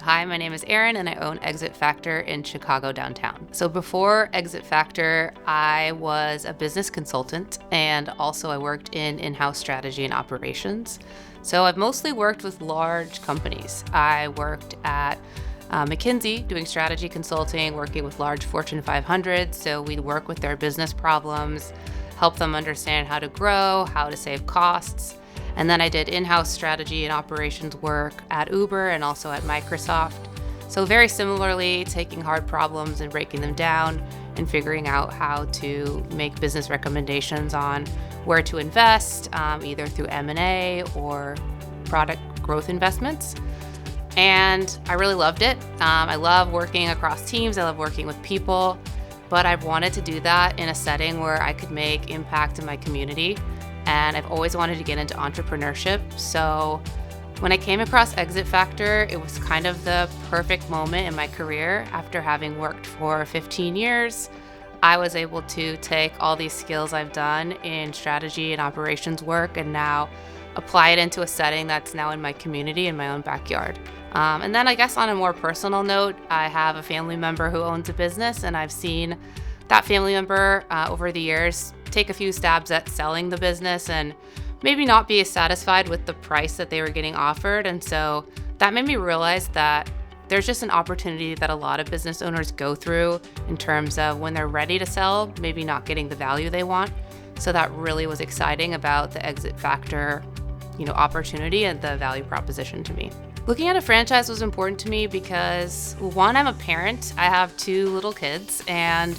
Hi, my name is Erin, and I own Exit Factor in Chicago downtown. So before Exit Factor, I was a business consultant, and also I worked in in-house strategy and operations. So I've mostly worked with large companies. I worked at McKinsey doing strategy consulting, working with large Fortune 500. So we'd work with their business problems, help them understand how to grow, how to save costs. And then I did in-house strategy and operations work at Uber and also at Microsoft. So very similarly, taking hard problems and breaking them down and figuring out how to make business recommendations on where to invest, either through M&A or product growth investments. And I really loved it. I love working across teams. I love working with people, but I've wanted to do that in a setting where I could make impact in my community. And I've always wanted to get into entrepreneurship. So when I came across Exit Factor, it was kind of the perfect moment in my career. After having worked for 15 years, I was able to take all these skills I've done in strategy and operations work and now apply it into a setting that's now in my community, in my own backyard. And then I guess on a more personal note, I have a family member who owns a business, and I've seen that family member over the years take a few stabs at selling the business and maybe not be as satisfied with the price that they were getting offered. And so that made me realize that there's just an opportunity that a lot of business owners go through in terms of when they're ready to sell, maybe not getting the value they want. So that really was exciting about the Exit Factor, opportunity and the value proposition to me. Looking at a franchise was important to me because, one, I'm a parent. I have 2 little kids, and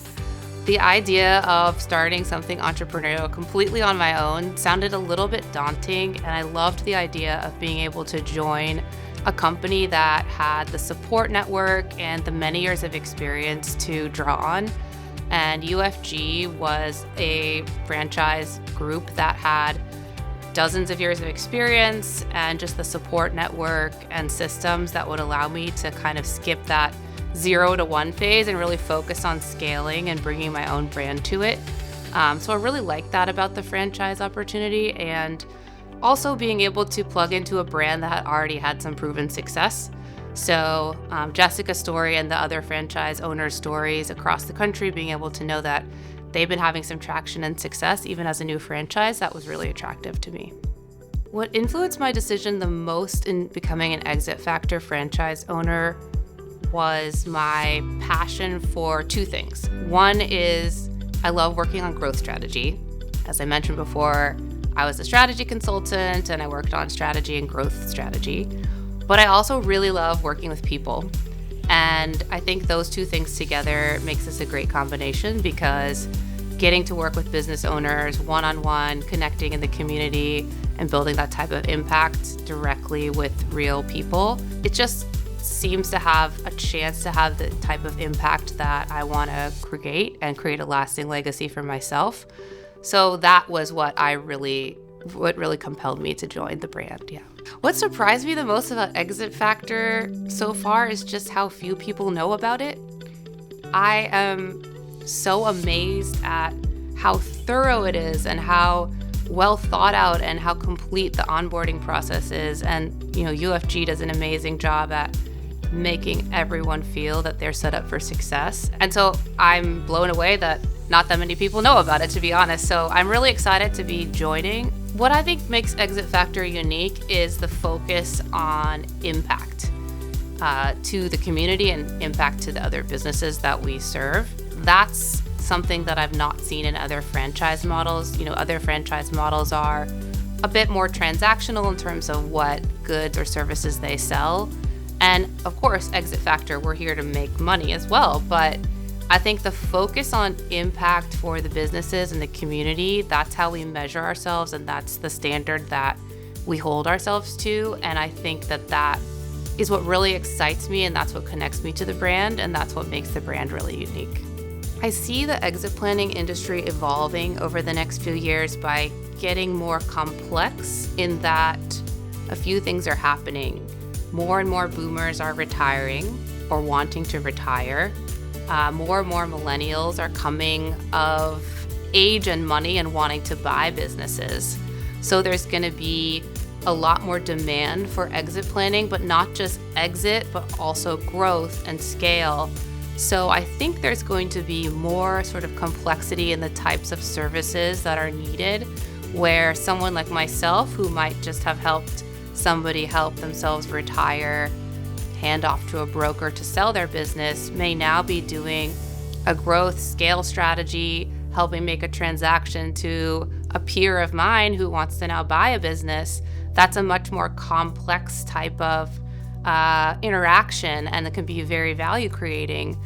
the idea of starting something entrepreneurial completely on my own sounded a little bit daunting, and I loved the idea of being able to join a company that had the support network and the many years of experience to draw on. And UFG was a franchise group that had dozens of years of experience and just the support network and systems that would allow me to kind of skip that 0 to 1 phase and really focus on scaling and bringing my own brand to it. So I really like that about the franchise opportunity, and also being able to plug into a brand that already had some proven success. So Jessica's story and the other franchise owners' stories across the country, being able to know that they've been having some traction and success even as a new franchise, that was really attractive to me. What influenced my decision the most in becoming an Exit Factor franchise owner was my passion for 2 things. One is I love working on growth strategy. As I mentioned before, I was a strategy consultant and I worked on strategy and growth strategy. But I also really love working with people. And I think those 2 things together makes this a great combination, because getting to work with business owners one-on-one, connecting in the community, and building that type of impact directly with real people, it just seems to have a chance to have the type of impact that I want to create and create a lasting legacy for myself. So that was what really compelled me to join the brand. Yeah. What surprised me the most about Exit Factor so far is just how few people know about it. I am so amazed at how thorough it is and how well thought out and how complete the onboarding process is. And, UFG does an amazing job at making everyone feel that they're set up for success. And so I'm blown away that not that many people know about it, to be honest. So I'm really excited to be joining. What I think makes Exit Factor unique is the focus on impact to the community and impact to the other businesses that we serve. That's something that I've not seen in other franchise models. Other franchise models are a bit more transactional in terms of what goods or services they sell. And of course, Exit Factor, we're here to make money as well. But I think the focus on impact for the businesses and the community, that's how we measure ourselves, and that's the standard that we hold ourselves to. And I think that is what really excites me, and that's what connects me to the brand, and that's what makes the brand really unique. I see the exit planning industry evolving over the next few years by getting more complex, in that a few things are happening. More and more boomers are retiring or wanting to retire. More and more millennials are coming of age and money and wanting to buy businesses. So there's going to be a lot more demand for exit planning, but not just exit, but also growth and scale. So I think there's going to be more sort of complexity in the types of services that are needed, where someone like myself, who might just have helped somebody help themselves retire, hand off to a broker to sell their business, may now be doing a growth scale strategy, helping make a transaction to a peer of mine who wants to now buy a business. That's a much more complex type of interaction, and that can be very value creating.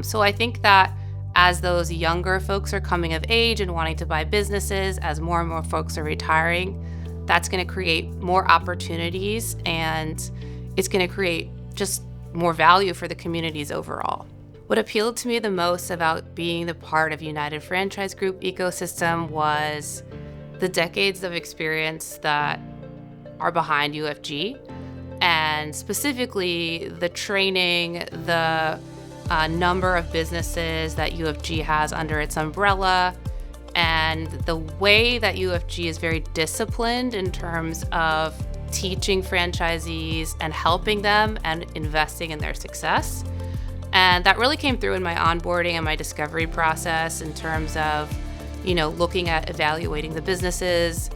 So I think that as those younger folks are coming of age and wanting to buy businesses, as more and more folks are retiring, that's going to create more opportunities, and it's going to create just more value for the communities overall. What appealed to me the most about being the part of United Franchise Group ecosystem was the decades of experience that are behind UFG, and specifically the training, the number of businesses that UFG has under its umbrella, and the way that UFG is very disciplined in terms of teaching franchisees and helping them and investing in their success. And that really came through in my onboarding and my discovery process in terms of, looking at evaluating the businesses,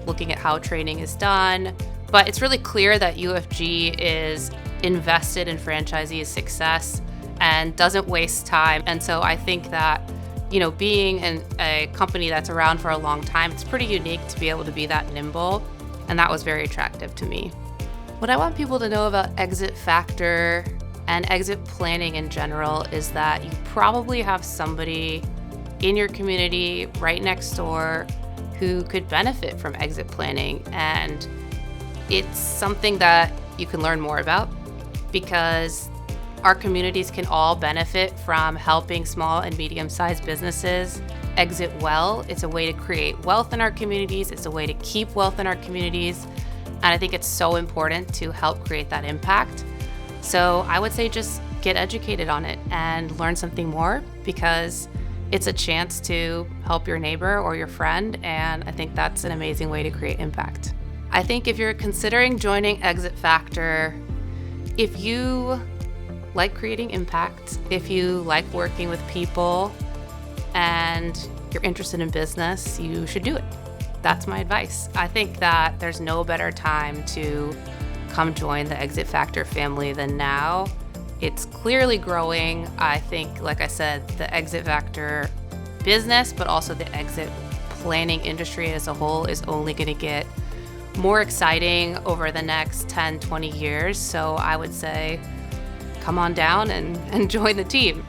looking at how training is done. But it's really clear that UFG is invested in franchisees' success and doesn't waste time. And so I think that, being in a company that's around for a long time, it's pretty unique to be able to be that nimble. And that was very attractive to me. What I want people to know about Exit Factor and exit planning in general is that you probably have somebody in your community right next door who could benefit from exit planning. And it's something that you can learn more about, because our communities can all benefit from helping small and medium-sized businesses exit well. It's a way to create wealth in our communities. It's a way to keep wealth in our communities. And I think it's so important to help create that impact. So I would say just get educated on it and learn something more, because it's a chance to help your neighbor or your friend. And I think that's an amazing way to create impact. I think if you're considering joining Exit Factor, if you like creating impact, if you like working with people, and you're interested in business, you should do it. That's my advice. I think that there's no better time to come join the Exit Factor family than now. It's clearly growing. I think, like I said, the Exit Factor business, but also the exit planning industry as a whole, is only going to get more exciting over the next 10, 20 years. So I would say come on down and join the team.